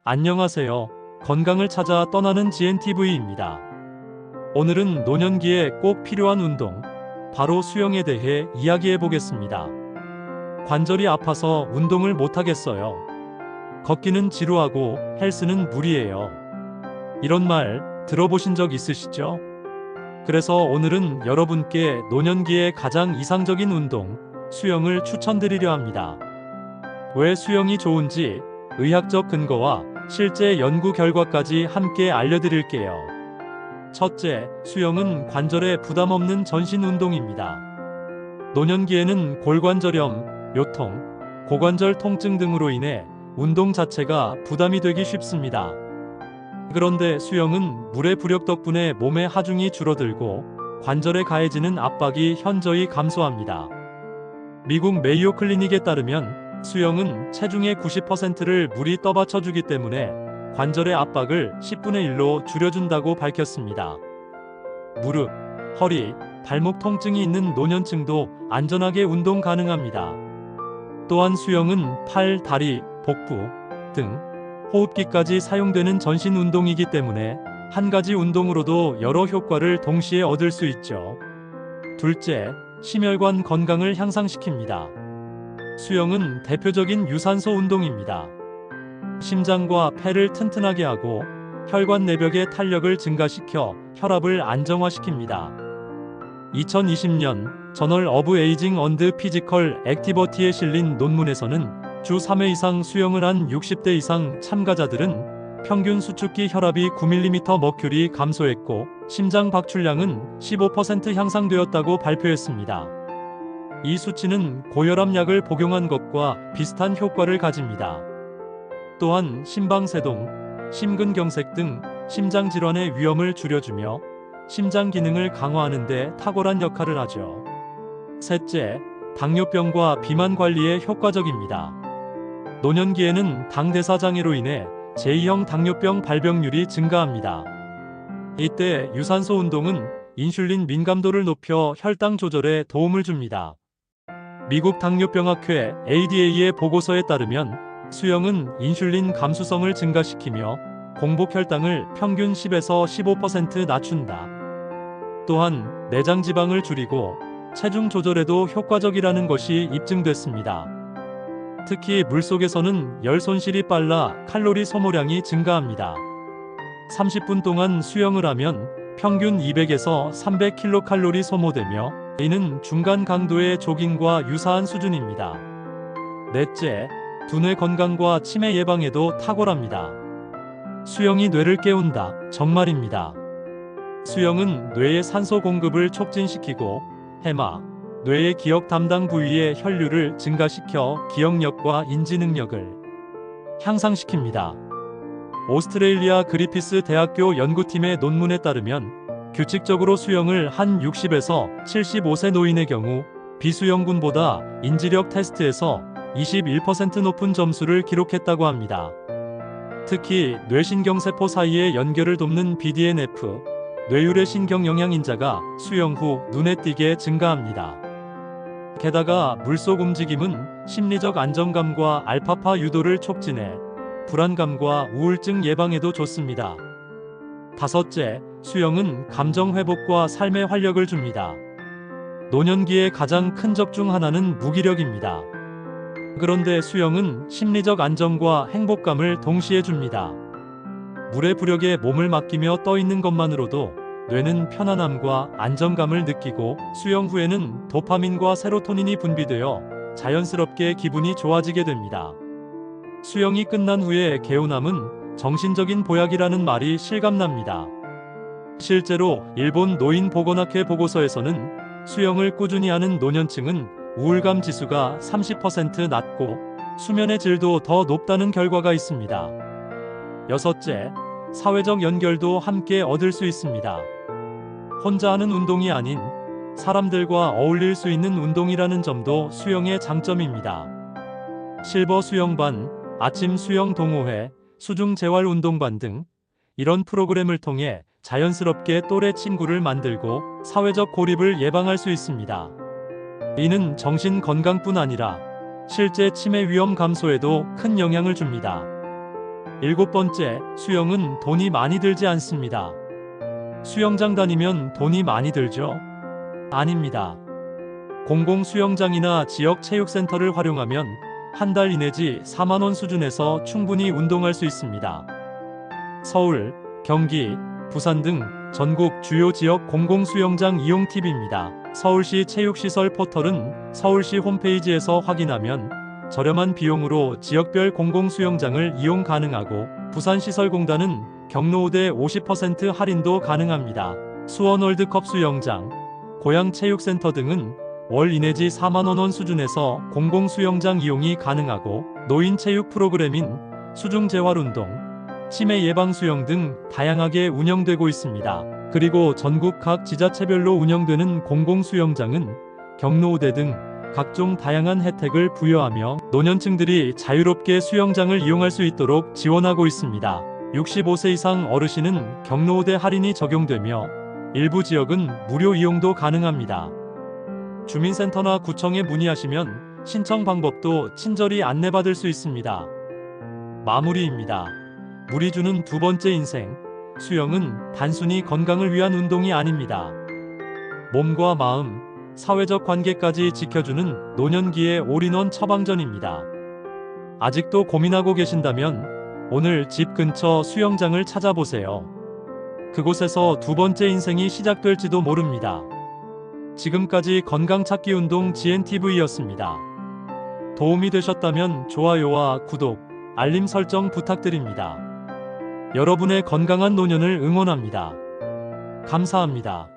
안녕하세요. 건강을 찾아 떠나는 GNTV입니다. 오늘은 노년기에 꼭 필요한 운동, 바로 수영에 대해 이야기해 보겠습니다. 관절이 아파서 운동을 못하겠어요. 걷기는 지루하고 헬스는 무리예요. 이런 말 들어보신 적 있으시죠? 그래서 오늘은 여러분께 노년기에 가장 이상적인 운동, 수영을 추천드리려 합니다. 왜 수영이 좋은지 의학적 근거와 실제 연구 결과까지 함께 알려드릴게요. 첫째, 수영은 관절에 부담 없는 전신 운동입니다. 노년기에는 골관절염, 요통, 고관절 통증 등으로 인해 운동 자체가 부담이 되기 쉽습니다. 그런데 수영은 물의 부력 덕분에 몸의 하중이 줄어들고 관절에 가해지는 압박이 현저히 감소합니다. 미국 메이오 클리닉에 따르면 수영은 체중의 90%를 물이 떠받쳐주기 때문에 관절의 압박을 10분의 1로 줄여준다고 밝혔습니다. 무릎, 허리, 발목 통증이 있는 노년층도 안전하게 운동 가능합니다. 또한 수영은 팔, 다리, 복부 등 호흡기까지 사용되는 전신 운동이기 때문에 한 가지 운동으로도 여러 효과를 동시에 얻을 수 있죠. 둘째, 심혈관 건강을 향상시킵니다. 수영은 대표적인 유산소 운동입니다. 심장과 폐를 튼튼하게 하고 혈관 내벽의 탄력을 증가시켜 혈압을 안정화시킵니다. 2020년 저널 오브 에이징 앤드 피지컬 액티버티에 실린 논문에서는 주 3회 이상 수영을 한 60대 이상 참가자들은 평균 수축기 혈압이 9mm 머큐리 감소했고 심장 박출량은 15% 향상되었다고 발표했습니다. 이 수치는 고혈압약을 복용한 것과 비슷한 효과를 가집니다. 또한 심방세동, 심근경색 등 심장질환의 위험을 줄여주며 심장 기능을 강화하는 데 탁월한 역할을 하죠. 셋째, 당뇨병과 비만 관리에 효과적입니다. 노년기에는 당대사장애로 인해 제2형 당뇨병 발병률이 증가합니다. 이때 유산소 운동은 인슐린 민감도를 높여 혈당 조절에 도움을 줍니다. 미국 당뇨병학회 ADA의 보고서에 따르면 수영은 인슐린 감수성을 증가시키며 공복 혈당을 평균 10에서 15% 낮춘다. 또한 내장 지방을 줄이고 체중 조절에도 효과적이라는 것이 입증됐습니다. 특히 물속에서는 열 손실이 빨라 칼로리 소모량이 증가합니다. 30분 동안 수영을 하면 평균 200에서 300kcal 소모되며 이는 중간 강도의 조깅과 유사한 수준입니다. 넷째, 두뇌 건강과 치매 예방에도 탁월합니다. 수영이 뇌를 깨운다. 정말입니다. 수영은 뇌의 산소 공급을 촉진시키고 해마, 뇌의 기억 담당 부위의 혈류를 증가시켜 기억력과 인지 능력을 향상시킵니다. 오스트레일리아 그리피스 대학교 연구팀의 논문에 따르면 규칙적으로 수영을 한 60에서 75세 노인의 경우 비수영군보다 인지력 테스트에서 21% 높은 점수를 기록했다고 합니다. 특히 뇌신경세포 사이의 연결을 돕는 BDNF, 뇌유래 신경영양인자가 수영 후 눈에 띄게 증가합니다. 게다가 물속 움직임은 심리적 안정감과 알파파 유도를 촉진해 불안감과 우울증 예방에도 좋습니다. 다섯째, 수영은 감정 회복과 삶의 활력을 줍니다. 노년기의 가장 큰 적 중 하나는 무기력입니다. 그런데 수영은 심리적 안정과 행복감을 동시에 줍니다. 물의 부력에 몸을 맡기며 떠 있는 것만으로도 뇌는 편안함과 안정감을 느끼고 수영 후에는 도파민과 세로토닌이 분비되어 자연스럽게 기분이 좋아지게 됩니다. 수영이 끝난 후에 개운함은 정신적인 보약이라는 말이 실감납니다. 실제로 일본 노인보건학회 보고서에서는 수영을 꾸준히 하는 노년층은 우울감 지수가 30% 낮고 수면의 질도 더 높다는 결과가 있습니다. 여섯째, 사회적 연결도 함께 얻을 수 있습니다. 혼자 하는 운동이 아닌 사람들과 어울릴 수 있는 운동이라는 점도 수영의 장점입니다. 실버 수영반, 아침 수영 동호회, 수중 재활 운동반 등 이런 프로그램을 통해 자연스럽게 또래 친구를 만들고 사회적 고립을 예방할 수 있습니다. 이는 정신 건강뿐 아니라 실제 치매 위험 감소에도 큰 영향을 줍니다. 7번째, 수영은 돈이 많이 들지 않습니다. 수영장 다니면 돈이 많이 들죠? 아닙니다. 공공 수영장이나 지역 체육센터를 활용하면 한 달 이내지 4만 원 수준에서 충분히 운동할 수 있습니다. 서울, 경기, 부산 등 전국 주요 지역 공공 수영장 이용 팁입니다. 서울시 체육시설 포털은 서울시 홈페이지에서 확인하면 저렴한 비용으로 지역별 공공 수영장을 이용 가능하고 부산시설공단은 경로우대 50% 할인도 가능합니다. 수원 월드컵 수영장, 고양체육센터 등은 월 이내지 4만 원 수준에서 공공 수영장 이용이 가능하고 노인 체육 프로그램인 수중 재활운동, 치매 예방 수영 등 다양하게 운영되고 있습니다. 그리고 전국 각 지자체별로 운영되는 공공 수영장은 경로우대 등 각종 다양한 혜택을 부여하며 노년층들이 자유롭게 수영장을 이용할 수 있도록 지원하고 있습니다. 65세 이상 어르신은 경로우대 할인이 적용되며 일부 지역은 무료 이용도 가능합니다. 주민센터나 구청에 문의하시면 신청 방법도 친절히 안내받을 수 있습니다. 마무리입니다. 물이 주는 두 번째 인생, 수영은 단순히 건강을 위한 운동이 아닙니다. 몸과 마음, 사회적 관계까지 지켜주는 노년기의 올인원 처방전입니다. 아직도 고민하고 계신다면 오늘 집 근처 수영장을 찾아보세요. 그곳에서 두 번째 인생이 시작될지도 모릅니다. 지금까지 건강찾기 운동 GNTV였습니다. 도움이 되셨다면 좋아요와 구독, 알림 설정 부탁드립니다. 여러분의 건강한 노년을 응원합니다. 감사합니다.